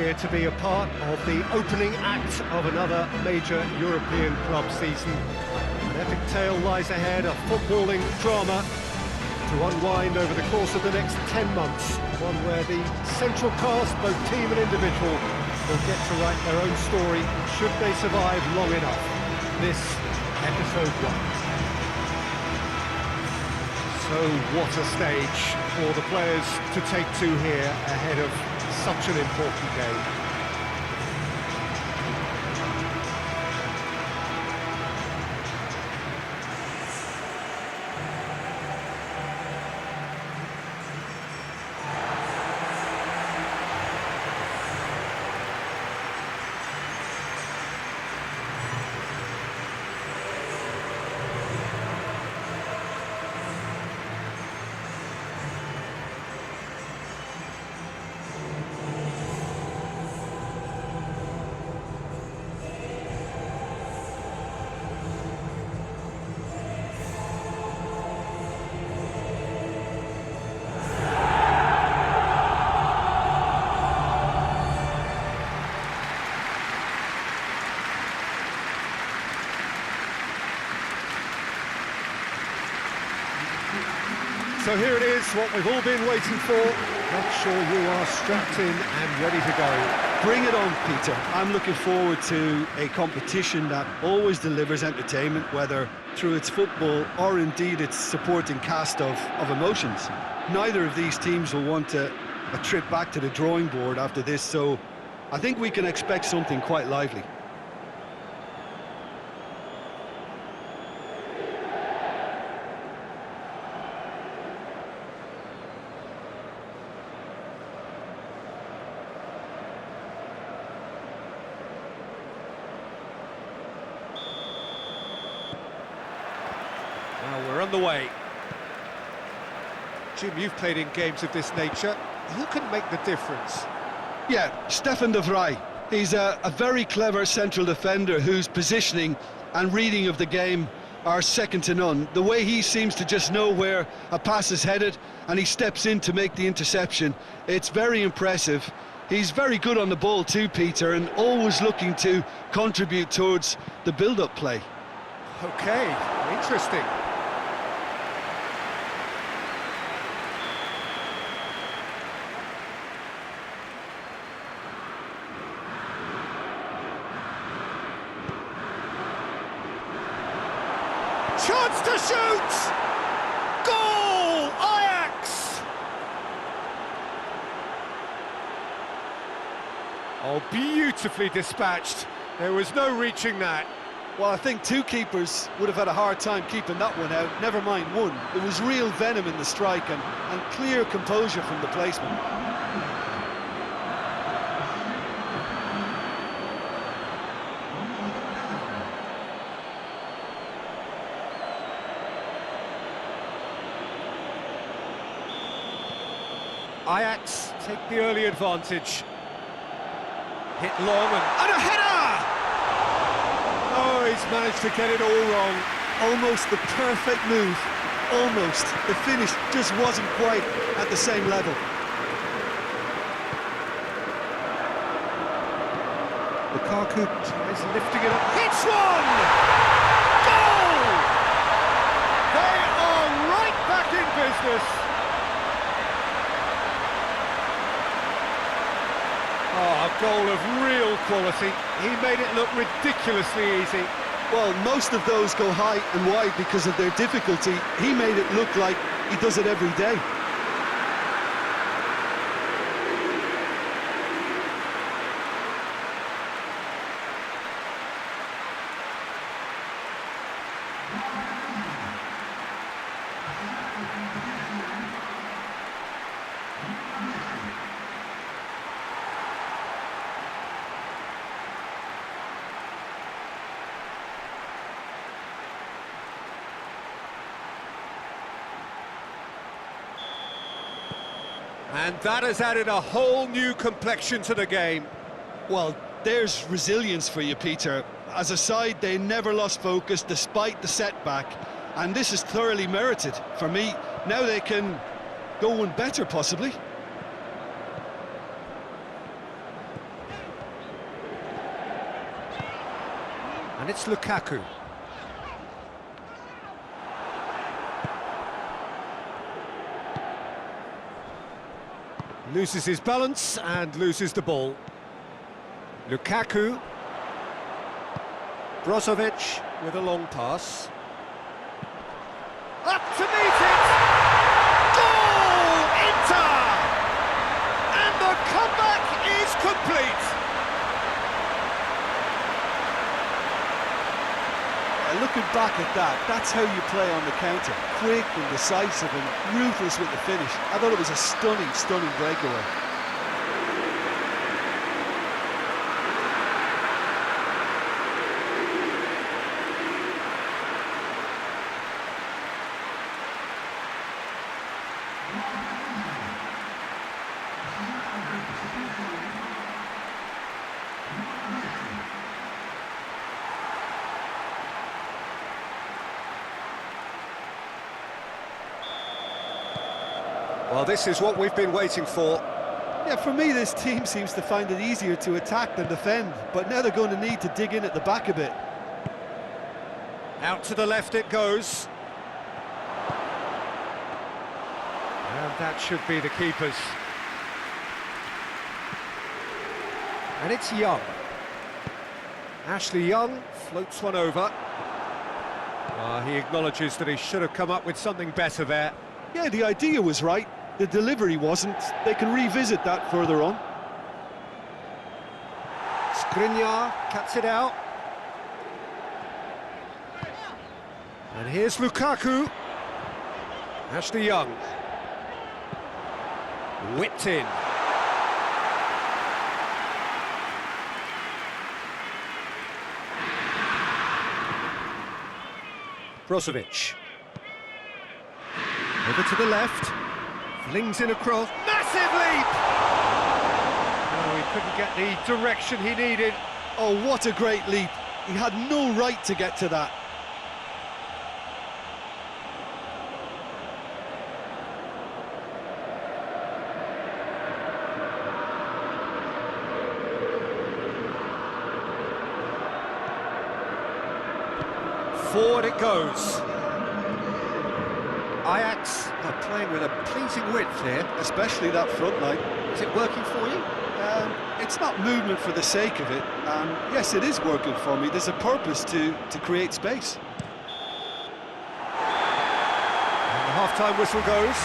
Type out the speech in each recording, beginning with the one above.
here to be a part of the opening act of another major European club season. An epic tale lies ahead, a footballing drama to unwind over the course of the next 10 months. One where the central cast, both team and individual, will get to write their own story should they survive long enough. This, episode 1. So what a stage for the players to take to here ahead of such an important game. So here it is, what we've all been waiting for. Make sure you are strapped in and ready to go. Bring it on, Peter. I'm looking forward to a competition that always delivers entertainment, whether through its football or indeed its supporting cast of emotions. Neither of these teams will want a trip back to the drawing board after this, so I think we can expect something quite lively. Well, we're on the way. Jim, you've played in games of this nature. Who can make the difference? Yeah, Stefan de Vrij. He's a very clever central defender whose positioning and reading of the game are second to none. The way he seems to just know where a pass is headed and he steps in to make the interception, it's very impressive. He's very good on the ball too, Peter, and always looking to contribute towards the build-up play. Okay, interesting. Chance to shoot! Goal! Ajax! Oh, beautifully dispatched. There was no reaching that. Well, I think two keepers would have had a hard time keeping that one out, never mind one. There was real venom in the strike and clear composure from the placement. Ajax take the early advantage. Hit long and a header! Oh, he's managed to get it all wrong. Almost the perfect move. Almost. The finish just wasn't quite at the same level. Lukaku is lifting it up. Hits one! Goal! They are right back in business. Oh, a goal of real quality. He made it look ridiculously easy. Well, most of those go high and wide because of their difficulty. He made it look like he does it every day. And that has added a whole new complexion to the game. Well, there's resilience for you, Peter. As a side, they never lost focus despite the setback, and this is thoroughly merited for me. Now they can go one better, possibly. And it's Lukaku. Loses his balance and loses the ball. Lukaku. Brozovic with a long pass. Up to meet it! Goal! Inter! And the comeback is complete! Looking back at that, that's how you play on the counter. Quick and decisive and ruthless with the finish. I thought it was a stunning, stunning breakaway. Well, this is what we've been waiting for. Yeah, for me, this team seems to find it easier to attack than defend, but now they're going to need to dig in at the back a bit. Out to the left it goes. And that should be the keeper's. And it's Young. Ashley Young floats one over. He acknowledges that he should have come up with something better there. Yeah, the idea was right. The delivery wasn't. They can revisit that further on. Skriniar cuts it out. And here's Lukaku. Ashley Young. Whipped in. Brozovic. Over to the left. Flings in across. Massive leap! Oh, he couldn't get the direction he needed. Oh, what a great leap. He had no right to get to that. Forward it goes. Ajax are playing with a pleasing width here. Especially that front line. Is it working for you? It's not movement for the sake of it. Yes, it is working for me. There's a purpose to create space. And the half-time whistle goes.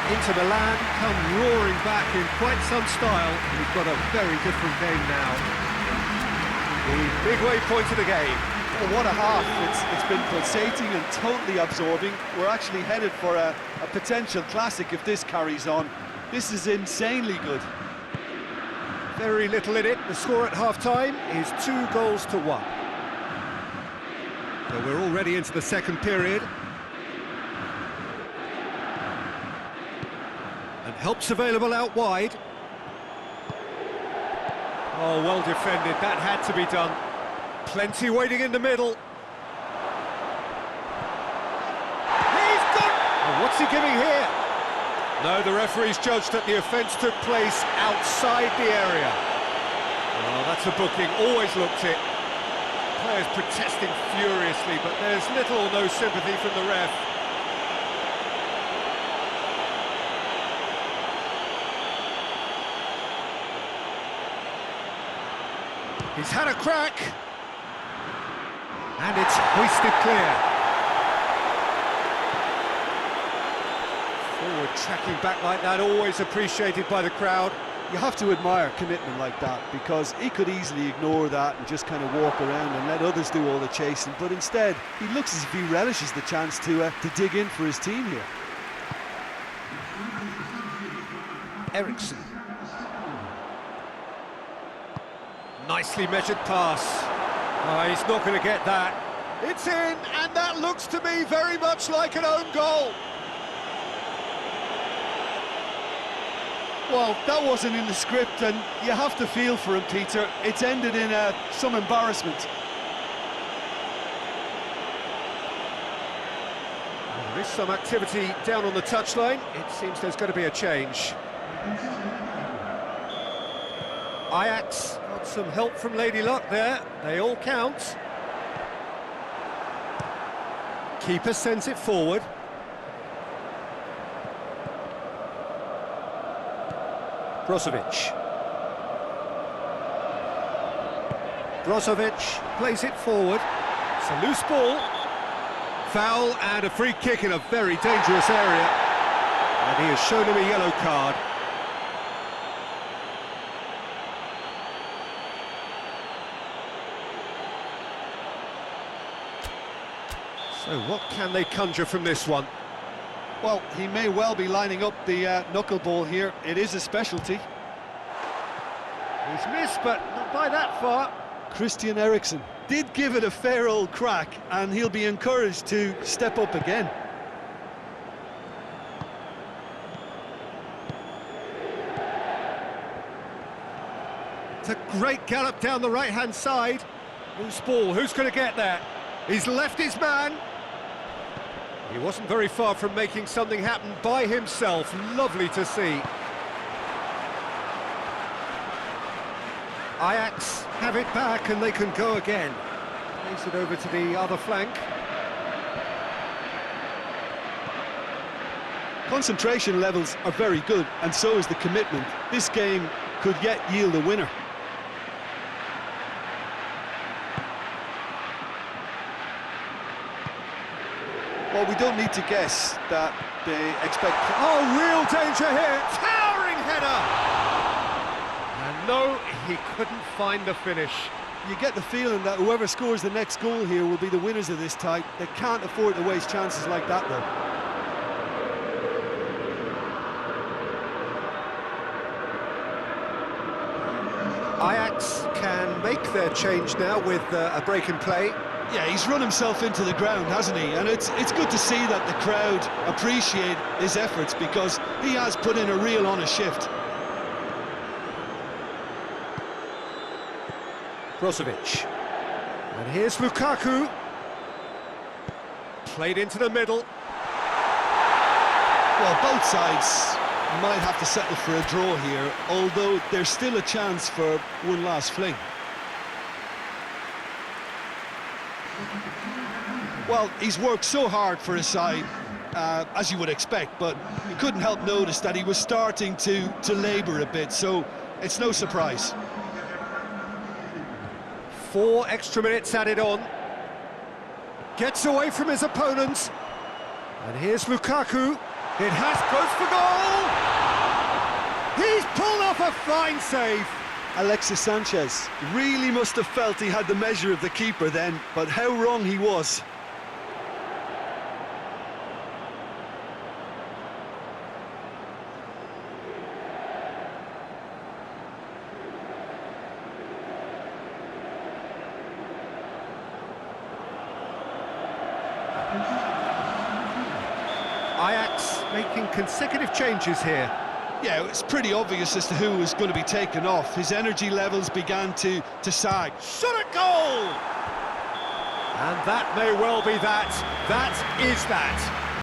Inter Milan come roaring back in quite some style. We've got a very different game now. The midway point of the game. Oh, what a half. It's been pulsating and totally absorbing. We're actually headed for a potential classic if this carries on. This is insanely good. Very little in it. The score at half-time is 2-1. So we're already into the second period. And help's available out wide. Oh, well defended. That had to be done. Plenty waiting in the middle. He's got... Oh, what's he giving here? No, the referee's judged that the offence took place outside the area. Oh, that's a booking. Always looked it. Players protesting furiously, but there's little or no sympathy from the ref. He's had a crack. And it's hoisted clear. Forward tracking back like that, always appreciated by the crowd. You have to admire commitment like that, because he could easily ignore that and just kind of walk around and let others do all the chasing, but instead he looks as if he relishes the chance to dig in for his team here. Eriksson. Nicely measured pass. Oh, he's not going to get that. It's in, and that looks to me very much like an own goal. Well, that wasn't in the script, and you have to feel for him, Peter. It's ended in some embarrassment. Well, there is some activity down on the touchline. It seems there's going to be a change. Ajax got some help from Lady Luck there. They all count. Keeper sends it forward. Brozovic. Brozovic plays it forward. It's a loose ball. Foul and a free kick in a very dangerous area. And he has shown him a yellow card. So what can they conjure from this one? Well, he may well be lining up the knuckleball here. It is a specialty. He's missed, but not by that far. Christian Eriksen did give it a fair old crack, and he'll be encouraged to step up again. It's a great gallop down the right-hand side. Loose ball, who's going to get there? He's left his man. He wasn't very far from making something happen by himself. Lovely to see. Ajax have it back and they can go again. Plays it over to the other flank. Concentration levels are very good, and so is the commitment. This game could yet yield a winner. Well, we don't need to guess that they expect... Oh, real danger here! Towering header! And no, he couldn't find the finish. You get the feeling that whoever scores the next goal here will be the winners of this tie. They can't afford to waste chances like that, though. Ajax can make their change now with a break in play. Yeah, he's run himself into the ground, hasn't he? And it's good to see that the crowd appreciate his efforts, because he has put in a real honest shift. Brozovic. And here's Lukaku. Played into the middle. Well, both sides might have to settle for a draw here, although there's still a chance for one last fling. Well, he's worked so hard for his side, as you would expect, but you couldn't help notice that he was starting to labour a bit, so it's no surprise. 4 extra minutes added on. Gets away from his opponents. And here's Lukaku. It goes for goal! He's pulled off a fine save. Alexis Sanchez really must have felt he had the measure of the keeper then, but how wrong he was. Ajax making consecutive changes here. Yeah, it's pretty obvious as to who was going to be taken off. His energy levels began to sag. Shot at goal! And that may well be that. That is that.